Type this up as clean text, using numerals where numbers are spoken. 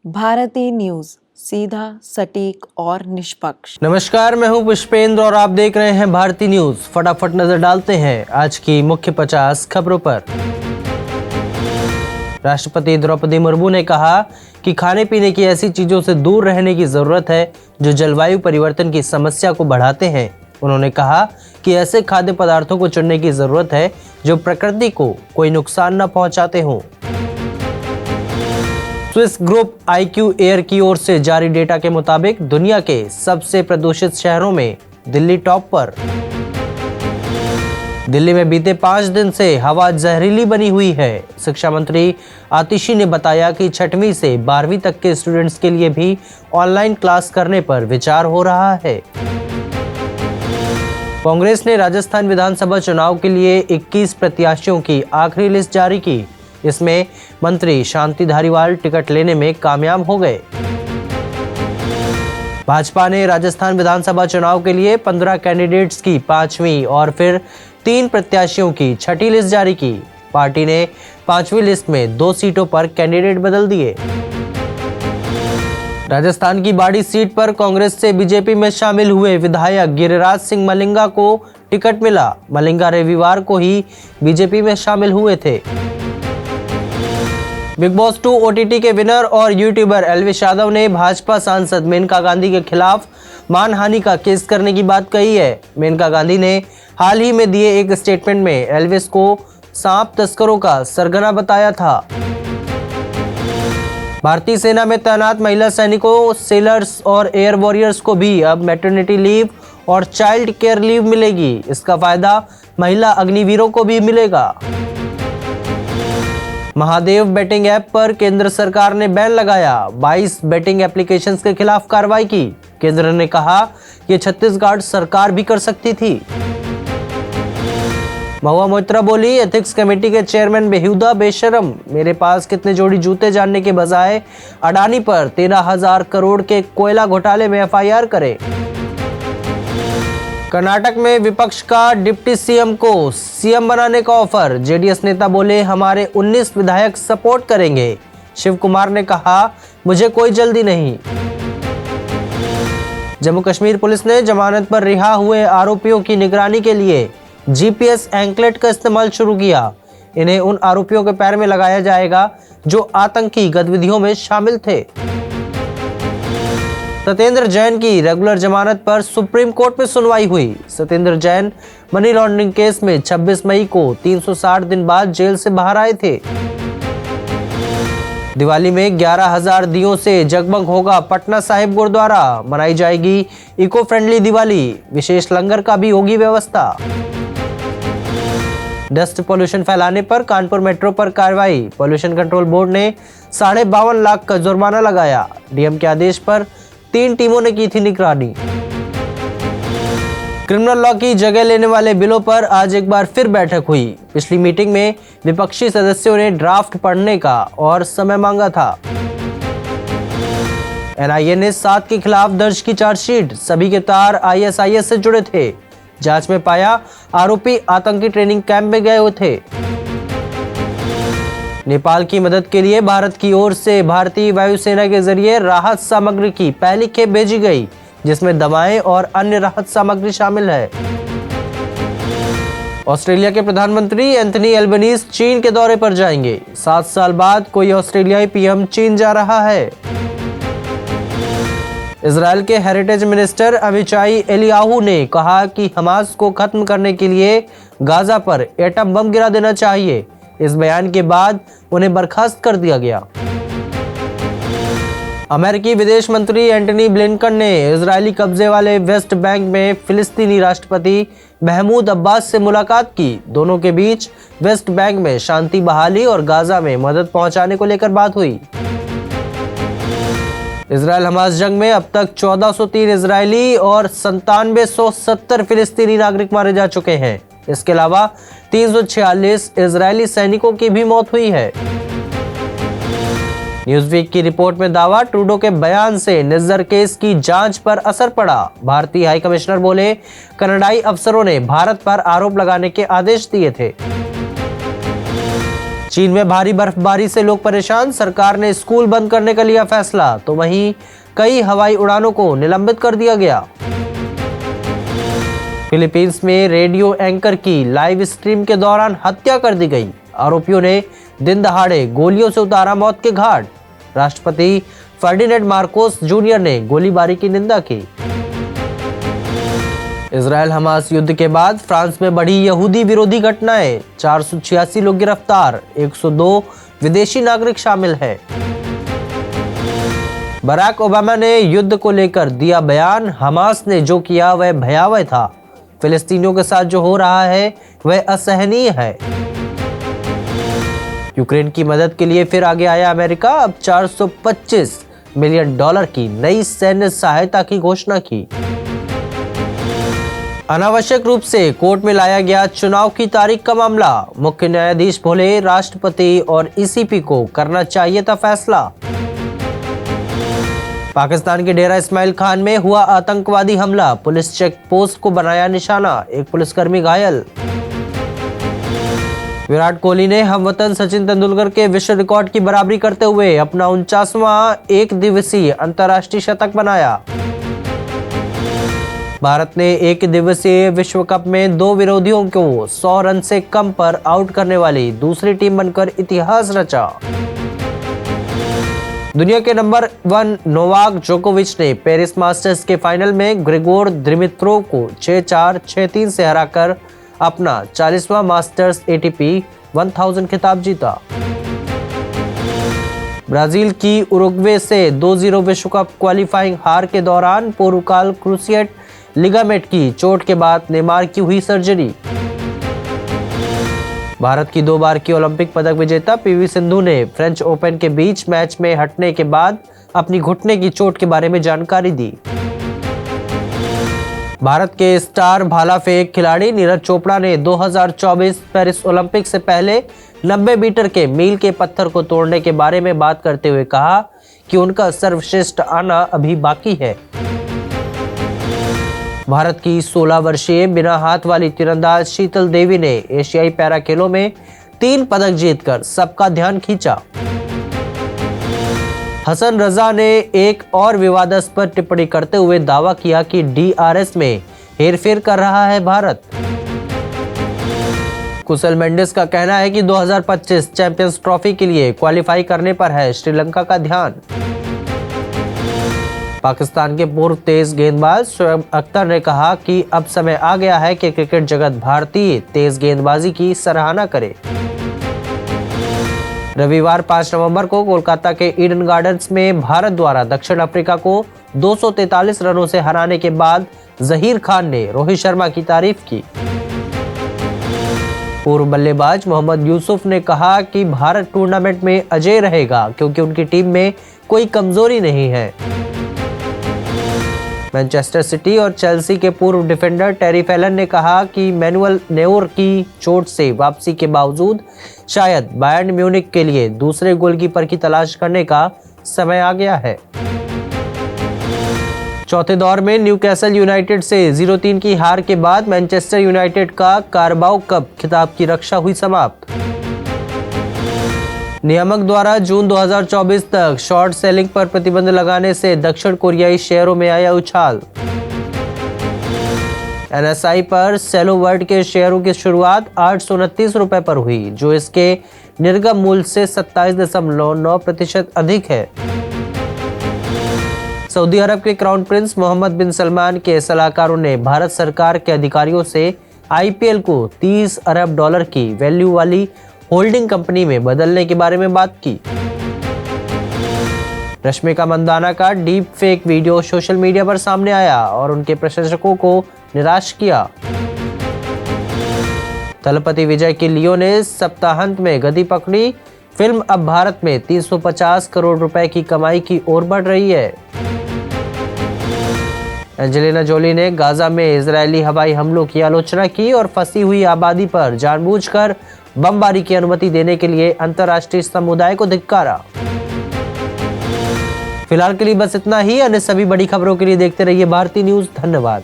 Bharti news, सीधा, सटीक और निष्पक्ष। नमस्कार, मैं हूं पुष्पेंद्र और आप देख रहे हैं भारती न्यूज। फटाफट नजर डालते हैं आज की मुख्य 50 खबरों पर। राष्ट्रपति द्रौपदी मुर्मू ने कहा कि खाने पीने की ऐसी चीजों से दूर रहने की जरूरत है जो जलवायु परिवर्तन की समस्या को बढ़ाते हैं। उन्होंने कहा कि ऐसे खाद्य पदार्थों को चुनने की जरूरत है जो प्रकृति को कोई नुकसान न पहुंचाते हों। स्विस ग्रुप IQ एयर की ओर से जारी डेटा के मुताबिक दुनिया के सबसे प्रदूषित शहरों में दिल्ली टॉप पर। दिल्ली में बीते 5 दिन से हवा जहरीली बनी हुई है। शिक्षा मंत्री आतिशी ने बताया कि 6वीं से 12वीं तक के स्टूडेंट्स के लिए भी ऑनलाइन क्लास करने पर विचार हो रहा है। कांग्रेस ने राजस्थान विधानसभा चुनाव के लिए 21 प्रत्याशियों की आखिरी लिस्ट जारी की। इसमें मंत्री शांति धारीवाल टिकट लेने में कामयाब हो गए। भाजपा ने राजस्थान विधानसभा चुनाव के लिए 15 कैंडिडेट्स की 5वीं और फिर 3 प्रत्याशियों की 6ठी लिस्ट जारी की। पार्टी ने 5वीं लिस्ट में 2 सीटों पर कैंडिडेट बदल दिए। राजस्थान की बाड़ी सीट पर कांग्रेस से बीजेपी में शामिल हुए विधायक गिरिराज सिंह मलिंगा को टिकट मिला। मलिंगा रविवार को ही बीजेपी में शामिल हुए थे। बिग बॉस 2 OTT के विनर और यूट्यूबर एल्विश यादव ने भाजपा सांसद मेनका गांधी के खिलाफ मानहानि का केस करने की बात कही है। मेनका गांधी ने हाल ही में दिए एक स्टेटमेंट में एल्विश को सांप तस्करों का सरगना बताया था। भारतीय सेना में तैनात महिला सैनिकों, सेलर्स और एयर वॉरियर्स को भी अब मैटरनिटी लीव और चाइल्ड केयर लीव मिलेगी। इसका फायदा महिला अग्निवीरों को भी मिलेगा। महादेव बेटिंग ऐप पर केंद्र सरकार ने बैन लगाया। 22 बेटिंग एप्लीकेशंस के खिलाफ कार्रवाई की। केंद्र ने कहा कि छत्तीसगढ़ सरकार भी कर सकती थी। महुआ मोइत्रा बोली, एथिक्स कमेटी के चेयरमैन बेहुदा बेशरम, मेरे पास कितने जोड़ी जूते जानने के बजाय अडानी पर 13,000 करोड़ के कोयला घोटाले में FIR करे। कर्नाटक में विपक्ष का डिप्टी सीएम को सीएम बनाने का ऑफर। जेडीएस नेता बोले, हमारे 19 विधायक सपोर्ट करेंगे। शिव कुमार ने कहा, मुझे कोई जल्दी नहीं। जम्मू कश्मीर पुलिस ने जमानत पर रिहा हुए आरोपियों की निगरानी के लिए GPS एंकलेट का इस्तेमाल शुरू किया। इन्हें उन आरोपियों के पैर में लगाया जाएगा जो आतंकी गतिविधियों में शामिल थे। सत्येंद्र जैन की रेगुलर जमानत पर सुप्रीम कोर्ट में सुनवाई हुई। Satyendra Jain money laundering case में 26 मई को 360 दिन बाद जेल से बाहर आए थे। दिवाली में 11,000 दियों से जगमग होगा पटना साहिब गुरुद्वारा। मनाई जाएगी इको फ्रेंडली दिवाली। विशेष लंगर का भी होगी व्यवस्था। डस्ट पॉल्यूशन फैलाने पर कानपुर मेट्रो पर कार्रवाई। पॉल्यूशन कंट्रोल बोर्ड ने 52.5 लाख का जुर्माना लगाया। डीएम के आदेश पर 3 टीमों ने की थी निगरानी। क्रिमिनल लॉ की जगह लेने वाले बिलों पर आज एक बार फिर बैठक हुई। पिछली मीटिंग में विपक्षी सदस्यों ने ड्राफ्ट पढ़ने का और समय मांगा था। NIA ने 7 के खिलाफ दर्ज की चार्जशीट। सभी के तार ISIS से जुड़े थे। जांच में पाया आरोपी आतंकी ट्रेनिंग कैंप में गए हुए थे। नेपाल की मदद के लिए भारत की ओर से भारतीय वायुसेना के जरिए राहत सामग्री की पहली खेप भेजी गई, जिसमें दवाएं और अन्य राहत सामग्री शामिल है। ऑस्ट्रेलिया के प्रधानमंत्री एंथनी एल्बनीज चीन के दौरे पर जाएंगे। 7 साल बाद कोई ऑस्ट्रेलियाई PM चीन जा रहा है। इजराइल के हेरिटेज मिनिस्टर अविचाई एलियाहू ने कहा कि हमास को खत्म करने के लिए गाजा पर एटम बम गिरा देना चाहिए। इस बयान के बाद उन्हें बर्खास्त कर दिया गया। अमेरिकी विदेश मंत्री एंटनी ब्लिंकन ने इजरायली कब्जे वाले वेस्ट बैंक में फिलिस्तीनी राष्ट्रपति महमूद अब्बास से मुलाकात की। दोनों के बीच वेस्ट बैंक में शांति बहाली और गाजा में मदद पहुंचाने को लेकर बात हुई। इजराइल हमास जंग में अब तक 1403 इजरायली और 9770 फिलिस्तीनी नागरिक मारे जा चुके हैं। इसके अलावा 346 इजरायली सैनिकों की भी मौत हुई है। न्यूज़वीक की रिपोर्ट में दावा, ट्रूडो के बयान से निज्जर केस की जांच पर असर पड़ा। भारतीय हाई कमिश्नर बोले, कनाडाई अफसरों ने भारत पर आरोप लगाने के आदेश दिए थे। चीन में भारी बर्फबारी से लोग परेशान, सरकार ने स्कूल बंद करने का लिया फैसला, तो वहीं कई हवाई उड़ानों को निलंबित कर दिया गया। फिलीपींस में रेडियो एंकर की लाइव स्ट्रीम के दौरान हत्या कर दी गई, आरोपियों ने दिन दहाड़े गोलियों से उतारा मौत के घाट। राष्ट्रपति फर्डिनेंड मार्कोस जूनियर ने गोलीबारी की निंदा की। इजरायल हमास युद्ध के बाद फ्रांस में बढ़ी यहूदी विरोधी घटनाएं, 486 लोग गिरफ्तार, 102 विदेशी नागरिक शामिल हैं। बराक ओबामा ने युद्ध को लेकर दिया बयान, हमास ने जो किया वह भयावह था, फिलिस्तीनियों के साथ जो हो रहा है वह असहनीय है। यूक्रेन की मदद के लिए फिर आगे आया अमेरिका, अब 425 मिलियन डॉलर की नई सैन्य सहायता की घोषणा की। अनावश्यक रूप से कोर्ट में लाया गया चुनाव की तारीख का मामला, मुख्य न्यायाधीश बोले राष्ट्रपति और ईसीपी को करना चाहिए था फैसला। पाकिस्तान के डेरा इस्माइल खान में हुआ आतंकवादी हमला, पुलिस चेक पोस्ट को बनाया निशाना, एक पुलिसकर्मी घायल। विराट कोहली ने हमवतन सचिन तेंदुलकर के विश्व रिकॉर्ड की बराबरी करते हुए अपना 49वां एक दिवसीय अंतर्राष्ट्रीय शतक बनाया। भारत ने एक दिवसीय विश्व कप में 2 विरोधियों को 100 रन से कम पर आउट करने वाली दूसरी टीम बनकर इतिहास रचा। दुनिया के नंबर 1 नोवाक जोकोविच ने पेरिस मास्टर्स के फाइनल में ग्रिगोर दिमित्रोव को 6-4, 6-3 से हराकर अपना 40वां मास्टर्स एटीपी 1000 खिताब जीता। ब्राजील की उरुग्वे से 2-0 विश्व कप क्वालिफाइंग हार के दौरान पूर्वकाल क्रूसिएट लिगामेंट की चोट के बाद नेमार की हुई सर्जरी। भारत की 2 बार की ओलंपिक पदक विजेता पीवी सिंधु ने फ्रेंच ओपन के बीच मैच में हटने के बाद अपनी घुटने की चोट के बारे में जानकारी दी। भारत के स्टार भाला फेंक खिलाड़ी नीरज चोपड़ा ने 2024 पेरिस ओलंपिक से पहले 90 मीटर के मील के पत्थर को तोड़ने के बारे में बात करते हुए कहा कि उनका सर्वश्रेष्ठ आना अभी बाकी है। भारत की 16 वर्षीय बिना हाथ वाली तीरंदाज शीतल देवी ने एशियाई पैरा खेलों में 3 पदक जीतकर सबका ध्यान खींचा। हसन रजा ने एक और विवादास्पद टिप्पणी करते हुए दावा किया कि डीआरएस में हेरफेर कर रहा है भारत। कुशल मेंडिस का कहना है कि 2025 चैंपियंस ट्रॉफी के लिए क्वालिफाई करने पर है श्रीलंका का ध्यान। पाकिस्तान के पूर्व तेज गेंदबाज शोएब अख्तर ने कहा कि अब समय आ गया है कि क्रिकेट जगत भारतीय तेज गेंदबाजी की सराहना करे। रविवार 5 नवंबर को कोलकाता के ईडन गार्डन्स में भारत द्वारा दक्षिण अफ्रीका को 243 रनों से हराने के बाद जहीर खान ने रोहित शर्मा की तारीफ की। पूर्व बल्लेबाज मोहम्मद यूसुफ ने कहा कि भारत टूर्नामेंट में अजेय रहेगा क्योंकि उनकी टीम में कोई कमजोरी नहीं है। मैनचेस्टर सिटी और चेल्सी के पूर्व डिफेंडर टेरी फैलन ने कहा कि मैनुअल नेउर की चोट से वापसी के बावजूद शायद बायर्न म्यूनिख के लिए दूसरे गोलकीपर की तलाश करने का समय आ गया है। चौथे दौर में न्यूकैसल यूनाइटेड से 0-3 की हार के बाद मैनचेस्टर यूनाइटेड का कारबाओ कप खिताब की रक्षा हुई समाप्त। नियामक द्वारा जून 2024 तक शॉर्ट सेलिंग पर प्रतिबंध लगाने से दक्षिण कोरियाई शेयरों में आया उछाल। एनएसआई पर सेलो वर्ल्ड के शेयरों की शुरुआत 829 रुपए पर हुई, जो इसके निर्गम मूल्य से 27.9% अधिक है। सऊदी अरब के क्राउन प्रिंस मोहम्मद बिन सलमान के सलाहकारों ने भारत सरकार के अधिकारियों से आईपीएल को 30 अरब डॉलर की वैल्यू वाली होल्डिंग कंपनी में बदलने के बारे में बात की। रश्मिका मंदाना का deep fake video social media पर सामने आया और उनके प्रशंसकों को निराश किया। तलपति विजय की लियो ने सप्ताहांत में गति पकड़ी, फिल्म अब भारत में 350 करोड़ रुपए की कमाई की ओर बढ़ रही है। एंजेलिना जोली ने गाजा में इजरायली हवाई हमलों की आलोचना की और फंसी हुई आबादी पर जानबूझकर बमबारी की अनुमति देने के लिए अंतर्राष्ट्रीय समुदाय को धिक्कारा। फिलहाल के लिए बस इतना ही। अन्य सभी बड़ी खबरों के लिए देखते रहिए भारती न्यूज। धन्यवाद।